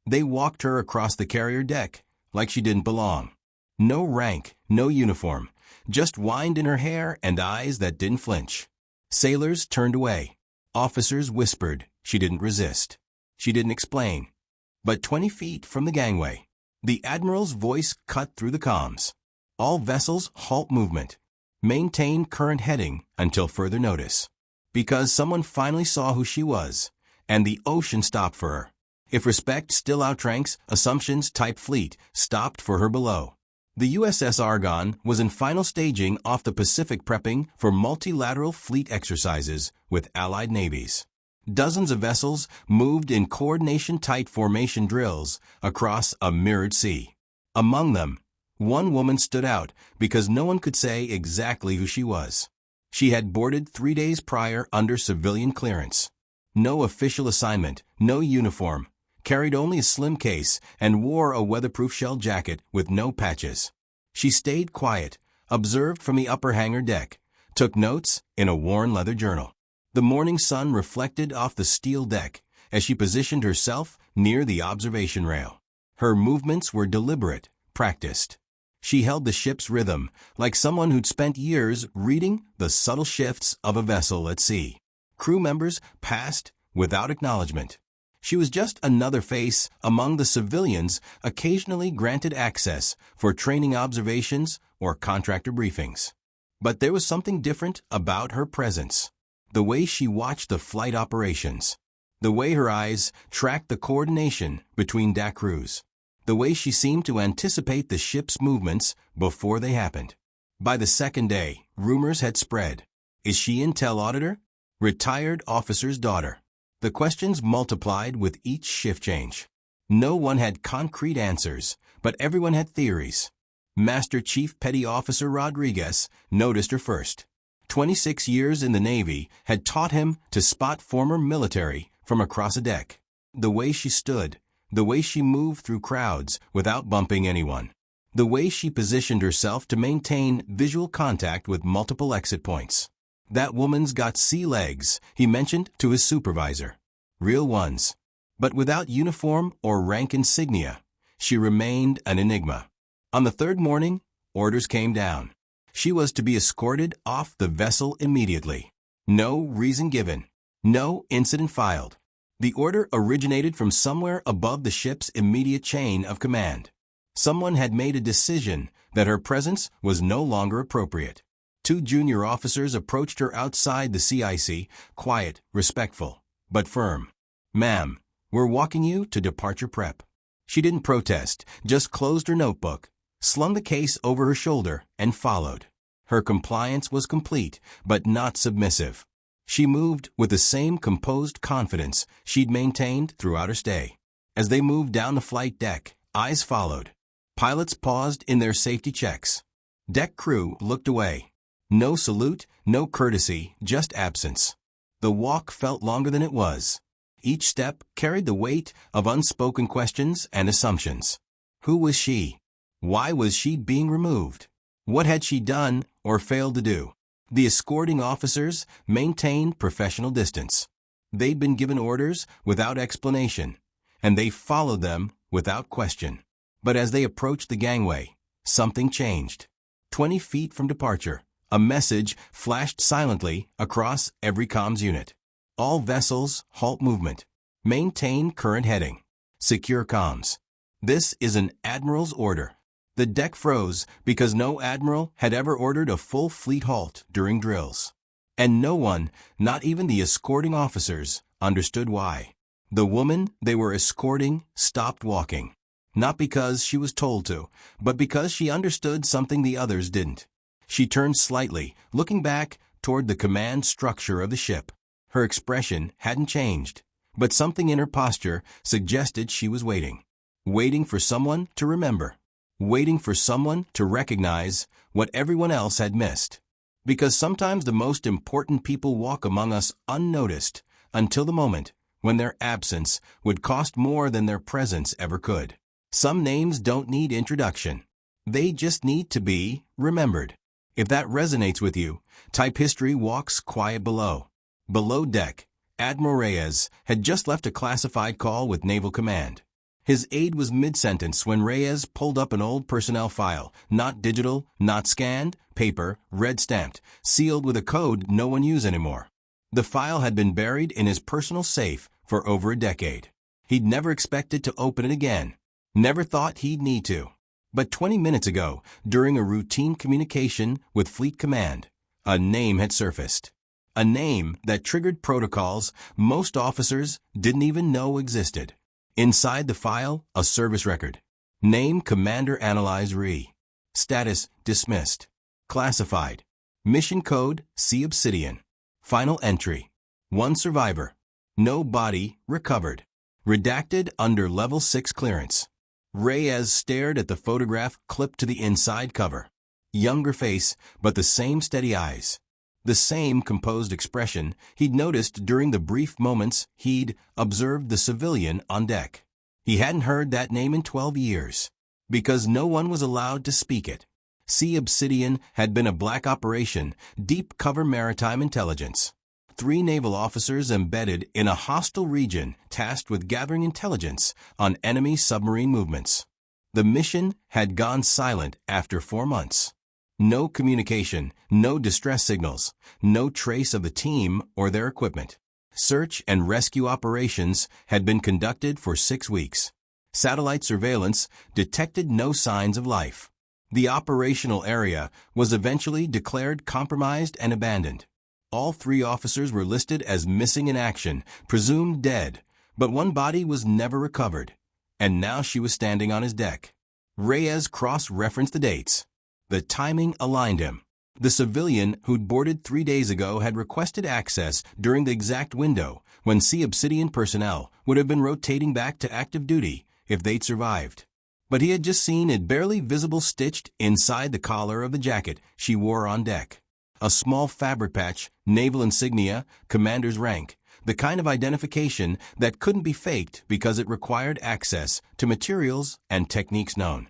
They walked her across the carrier deck like she didn't belong. No rank, no uniform, just wind in her hair and eyes that didn't flinch. Sailors turned away. Officers whispered. She didn't resist. She didn't explain. But 20 feet from the gangway, the Admiral's voice cut through the comms. All vessels halt movement. Maintain current heading until further notice. Because someone finally saw who she was, and the ocean stopped for her. If respect still outranks assumptions, type fleet stopped for her below. The USS Argonne was in final staging off the Pacific, prepping for multilateral fleet exercises with allied navies. Dozens of vessels moved in coordination-tight formation drills across a mirrored sea. Among them, one woman stood out because no one could say exactly who she was. She had boarded 3 days prior under civilian clearance. No official assignment, no uniform, carried only a slim case, and wore a weatherproof shell jacket with no patches. She stayed quiet, observed from the upper hangar deck, took notes in a worn leather journal. The morning sun reflected off the steel deck as she positioned herself near the observation rail. Her movements were deliberate, practiced. She held the ship's rhythm like someone who'd spent years reading the subtle shifts of a vessel at sea. Crew members passed without acknowledgement. She was just another face among the civilians occasionally granted access for training observations or contractor briefings. But there was something different about her presence. The way she watched the flight operations. The way her eyes tracked the coordination between deck crews. The way she seemed to anticipate the ship's movements before they happened. By the second day, rumors had spread. Is she intel auditor? Retired officer's daughter. The questions multiplied with each shift change. No one had concrete answers, but everyone had theories. Master Chief Petty Officer Rodriguez noticed her first. 26 years in the Navy had taught him to spot former military from across a deck. The way she stood, the way she moved through crowds without bumping anyone, the way she positioned herself to maintain visual contact with multiple exit points. That woman's got sea legs, he mentioned to his supervisor. Real ones. But without uniform or rank insignia, she remained an enigma. On the third morning, orders came down. She was to be escorted off the vessel immediately. No reason given. No incident filed. The order originated from somewhere above the ship's immediate chain of command. Someone had made a decision that her presence was no longer appropriate. 2 junior officers approached her outside the CIC, quiet, respectful, but firm. "Ma'am, we're walking you to departure prep." She didn't protest, just closed her notebook, slung the case over her shoulder, and followed. Her compliance was complete, but not submissive. She moved with the same composed confidence she'd maintained throughout her stay. As they moved down the flight deck, eyes followed. Pilots paused in their safety checks. Deck crew looked away. No salute, no courtesy, just absence. The walk felt longer than it was. Each step carried the weight of unspoken questions and assumptions. Who was she? Why was she being removed? What had she done or failed to do? The escorting officers maintained professional distance. They'd been given orders without explanation, and they followed them without question. But as they approached the gangway, something changed. 20 feet from departure, a message flashed silently across every comms unit. All vessels halt movement. Maintain current heading. Secure comms. This is an Admiral's order. The deck froze because no Admiral had ever ordered a full fleet halt during drills. And no one, not even the escorting officers, understood why. The woman they were escorting stopped walking. Not because she was told to, but because she understood something the others didn't. She turned slightly, looking back toward the command structure of the ship. Her expression hadn't changed, but something in her posture suggested she was waiting. Waiting for someone to remember. Waiting for someone to recognize what everyone else had missed. Because sometimes the most important people walk among us unnoticed until the moment when their absence would cost more than their presence ever could. Some names don't need introduction. They just need to be remembered. If that resonates with you, type history walks quiet below. Below deck, Admiral Reyes had just left a classified call with Naval Command. His aide was mid-sentence when Reyes pulled up an old personnel file, not digital, not scanned, paper, red-stamped, sealed with a code no one used anymore. The file had been buried in his personal safe for over a decade. He'd never expected to open it again. Never thought he'd need to. But 20 minutes ago, during a routine communication with Fleet Command, a name had surfaced. A name that triggered protocols most officers didn't even know existed. Inside the file, a service record. Name Commander Analyze Re. Status dismissed. Classified. Mission code C Obsidian. Final entry. 1 survivor. No body recovered. Redacted under level 6 clearance. Reyes stared at the photograph clipped to the inside cover. Younger face, but the same steady eyes. The same composed expression he'd noticed during the brief moments he'd observed the civilian on deck. He hadn't heard that name in 12 years, because no one was allowed to speak it. C Obsidian had been a black operation, deep cover maritime intelligence. 3 naval officers embedded in a hostile region tasked with gathering intelligence on enemy submarine movements. The mission had gone silent after 4 months. No communication, no distress signals, no trace of the team or their equipment. Search and rescue operations had been conducted for 6 weeks. Satellite surveillance detected no signs of life. The operational area was eventually declared compromised and abandoned. All 3 officers were listed as missing in action, presumed dead, but one body was never recovered, and now she was standing on his deck. Reyes cross-referenced the dates. The timing aligned him. The civilian who'd boarded 3 days ago had requested access during the exact window when C Obsidian personnel would have been rotating back to active duty if they'd survived. But he had just seen it barely visible stitched inside the collar of the jacket she wore on deck. A small fabric patch, naval insignia, commander's rank, the kind of identification that couldn't be faked because it required access to materials and techniques known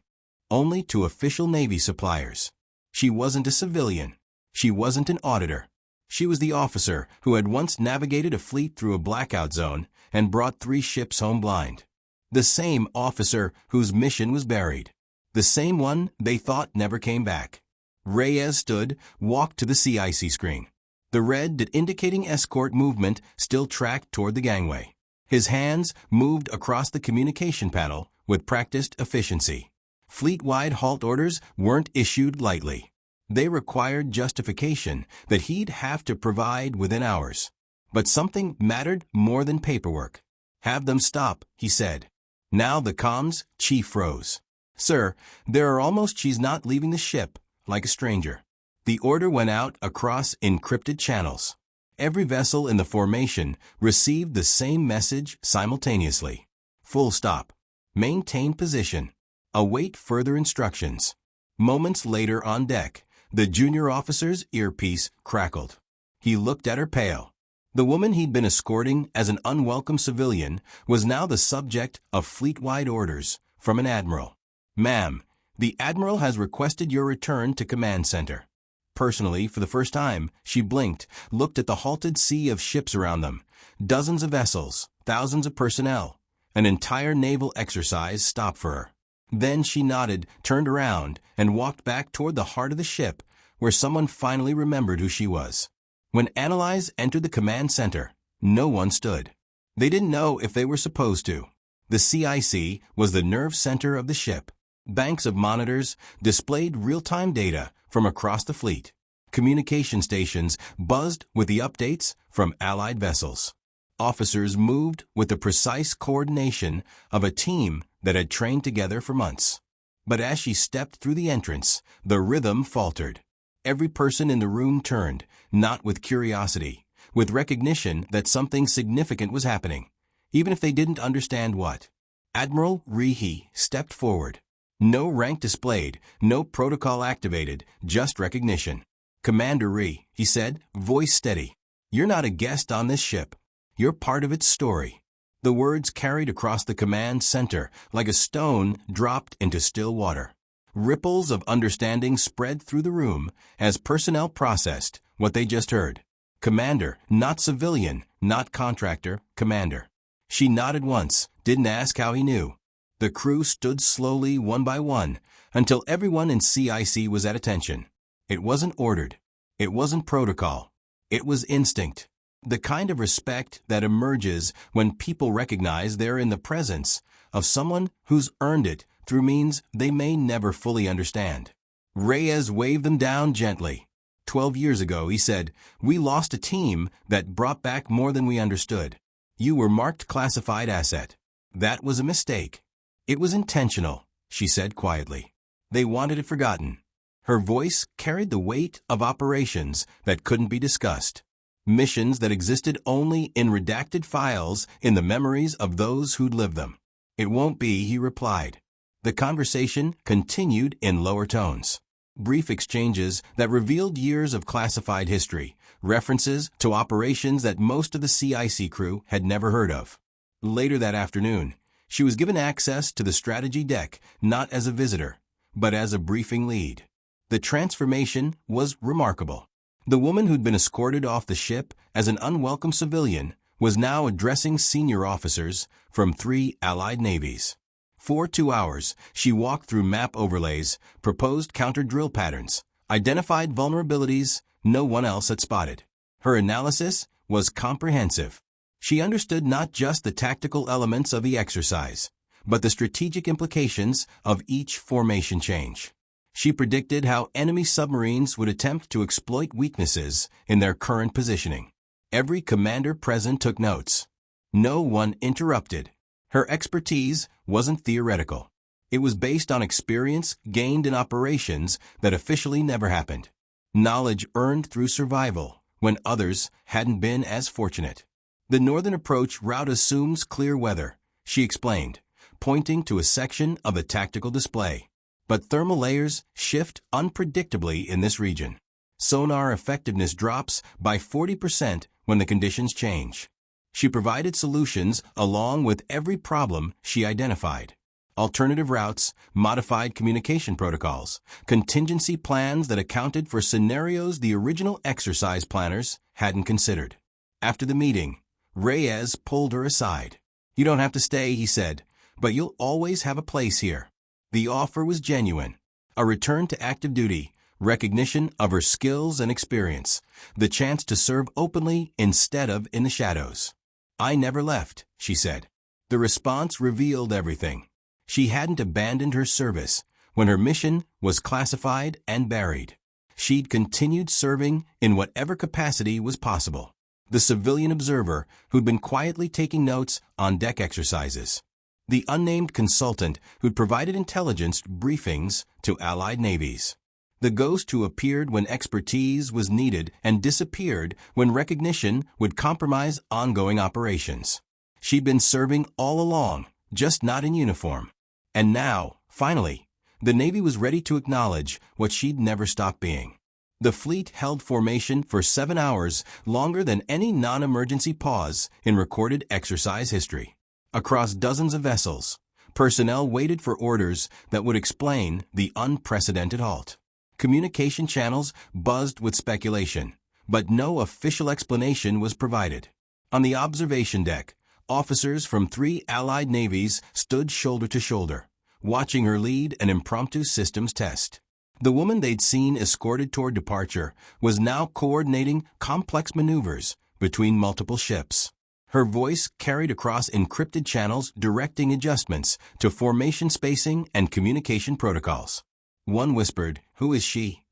only to official Navy suppliers. She wasn't a civilian. She wasn't an auditor. She was the officer who had once navigated a fleet through a blackout zone and brought 3 ships home blind. The same officer whose mission was buried. The same one they thought never came back. Reyes stood, walked to the CIC screen. The red dot indicating escort movement still tracked toward the gangway. His hands moved across the communication panel with practiced efficiency. Fleet-wide halt orders weren't issued lightly. They required justification that he'd have to provide within hours. But something mattered more than paperwork. "Have them stop," he said. Now the comms chief froze. "Sir, there are almost she's not leaving the ship, like a stranger." The order went out across encrypted channels. Every vessel in the formation received the same message simultaneously. Full stop. Maintain position. Await further instructions. Moments later on deck, the junior officer's earpiece crackled. He looked at her pale. The woman he'd been escorting as an unwelcome civilian was now the subject of fleet-wide orders from an admiral. "Ma'am, the Admiral has requested your return to command center." Personally, for the first time, she blinked, looked at the halted sea of ships around them. Dozens of vessels, thousands of personnel. An entire naval exercise stopped for her. Then she nodded, turned around, and walked back toward the heart of the ship, where someone finally remembered who she was. When Analyze entered the command center, no one stood. They didn't know if they were supposed to. The CIC was the nerve center of the ship. Banks of monitors displayed real-time data from across the fleet. Communication stations buzzed with the updates from Allied vessels. Officers moved with the precise coordination of a team that had trained together for months. But as she stepped through the entrance, the rhythm faltered. Every person in the room turned, not with curiosity, with recognition that something significant was happening, even if they didn't understand what. Admiral Rehe stepped forward. No rank displayed, no protocol activated, just recognition. "Commander Ree," he said, voice steady. "You're not a guest on this ship. You're part of its story." The words carried across the command center like a stone dropped into still water. Ripples of understanding spread through the room as personnel processed what they just heard. Commander, not civilian, not contractor, commander. She nodded once, didn't ask how he knew. The crew stood slowly one by one until everyone in CIC was at attention. It wasn't ordered. It wasn't protocol. It was instinct. The kind of respect that emerges when people recognize they're in the presence of someone who's earned it through means they may never fully understand. Reyes waved them down gently. 12 years ago, he said, we lost a team that brought back more than we understood. You were marked classified asset. That was a mistake. It was intentional, she said quietly. They wanted it forgotten. Her voice carried the weight of operations that couldn't be discussed. Missions that existed only in redacted files in the memories of those who'd lived them. It won't be, he replied. The conversation continued in lower tones. Brief exchanges that revealed years of classified history, references to operations that most of the CIC crew had never heard of. Later that afternoon, she was given access to the strategy deck not as a visitor, but as a briefing lead. The transformation was remarkable. The woman who'd been escorted off the ship as an unwelcome civilian was now addressing senior officers from 3 Allied navies. For 2 hours, she walked through map overlays, proposed counter-drill patterns, identified vulnerabilities no one else had spotted. Her analysis was comprehensive. She understood not just the tactical elements of the exercise, but the strategic implications of each formation change. She predicted how enemy submarines would attempt to exploit weaknesses in their current positioning. Every commander present took notes. No one interrupted. Her expertise wasn't theoretical. It was based on experience gained in operations that officially never happened. Knowledge earned through survival when others hadn't been as fortunate. The northern approach route assumes clear weather, she explained, pointing to a section of the tactical display. But thermal layers shift unpredictably in this region. Sonar effectiveness drops by 40% when the conditions change. She provided solutions along with every problem she identified. Alternative routes, modified communication protocols, contingency plans that accounted for scenarios the original exercise planners hadn't considered. After the meeting, Reyes pulled her aside. You don't have to stay, he said, but you'll always have a place here. The offer was genuine. A return to active duty, recognition of her skills and experience, the chance to serve openly instead of in the shadows. I never left, she said. The response revealed everything. She hadn't abandoned her service when her mission was classified and buried. She'd continued serving in whatever capacity was possible. The civilian observer who'd been quietly taking notes on deck exercises. The unnamed consultant who'd provided intelligence briefings to Allied navies. The ghost who appeared when expertise was needed and disappeared when recognition would compromise ongoing operations. She'd been serving all along, just not in uniform. And now, finally, the Navy was ready to acknowledge what she'd never stopped being. The fleet held formation for 7 hours, longer than any non-emergency pause in recorded exercise history. Across dozens of vessels, personnel waited for orders that would explain the unprecedented halt. Communication channels buzzed with speculation, but no official explanation was provided. On the observation deck, officers from 3 Allied navies stood shoulder to shoulder, watching her lead an impromptu systems test. The woman they'd seen escorted toward departure was now coordinating complex maneuvers between multiple ships. Her voice carried across encrypted channels directing adjustments to formation spacing and communication protocols. One whispered, "Who is she?"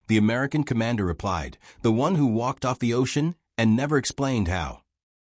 The American commander replied, "The one who walked off the ocean and never explained how."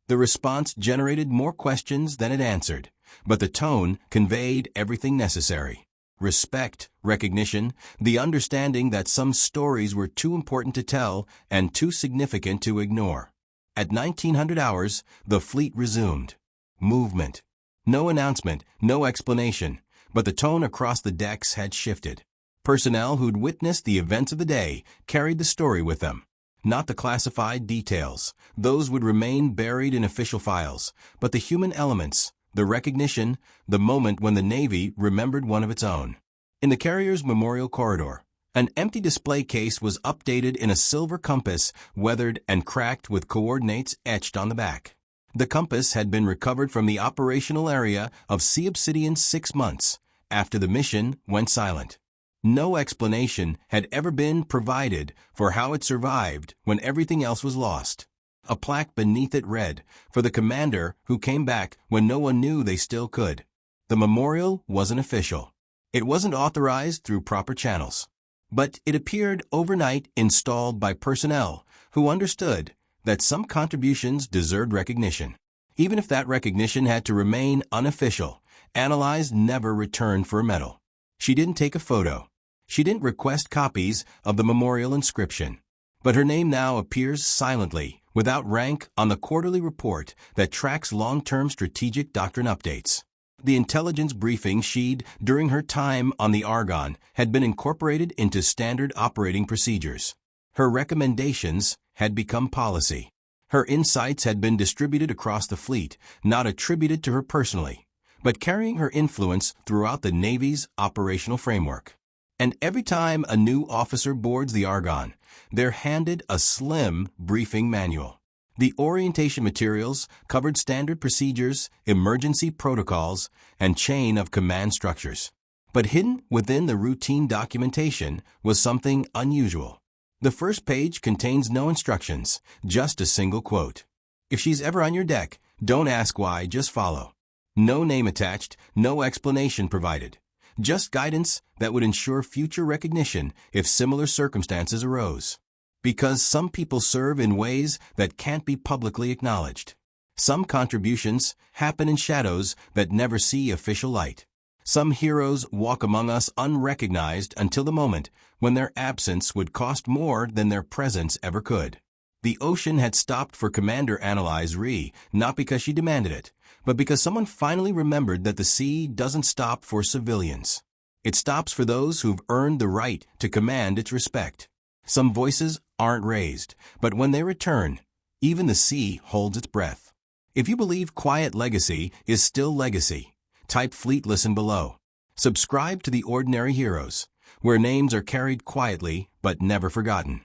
The response generated more questions than it answered, but the tone conveyed everything necessary. Respect, recognition, the understanding that some stories were too important to tell and too significant to ignore. At 1900 hours, the fleet resumed. Movement. No announcement, no explanation, but the tone across the decks had shifted. Personnel who'd witnessed the events of the day carried the story with them. Not the classified details. Those would remain buried in official files, but the human elements, the recognition, the moment when the Navy remembered one of its own. In the carrier's memorial corridor, an empty display case was updated in a silver compass, weathered and cracked with coordinates etched on the back. The compass had been recovered from the operational area of Sea Obsidian 6 months after the mission went silent. No explanation had ever been provided for how it survived when everything else was lost. A plaque beneath it read, "For the commander who came back when no one knew they still could." The memorial wasn't official. It wasn't authorized through proper channels. But it appeared overnight installed by personnel who understood that some contributions deserved recognition. Even if that recognition had to remain unofficial, Annalise never returned for a medal. She didn't take a photo. She didn't request copies of the memorial inscription. But her name now appears silently, without rank, on the quarterly report that tracks long-term strategic doctrine updates. The intelligence briefing she'd during her time on the Argonne had been incorporated into standard operating procedures. Her recommendations had become policy. Her insights had been distributed across the fleet, not attributed to her personally, but carrying her influence throughout the Navy's operational framework. And every time a new officer boards the Argonne, they're handed a slim briefing manual. The orientation materials covered standard procedures, emergency protocols, and chain of command structures. But hidden within the routine documentation was something unusual. The first page contains no instructions, just a single quote. "If she's ever on your deck, don't ask why, just follow." No name attached, no explanation provided. Just guidance that would ensure future recognition if similar circumstances arose. Because some people serve in ways that can't be publicly acknowledged. Some contributions happen in shadows that never see official light. Some heroes walk among us unrecognized until the moment when their absence would cost more than their presence ever could. The ocean had stopped for Commander Annalise Rhee, not because she demanded it, but because someone finally remembered that the sea doesn't stop for civilians. It stops for those who've earned the right to command its respect. Some voices aren't raised, but when they return, even the sea holds its breath. If you believe quiet legacy is still legacy, type Fleet Listen below. Subscribe to The Ordinary Heroes, where names are carried quietly but never forgotten.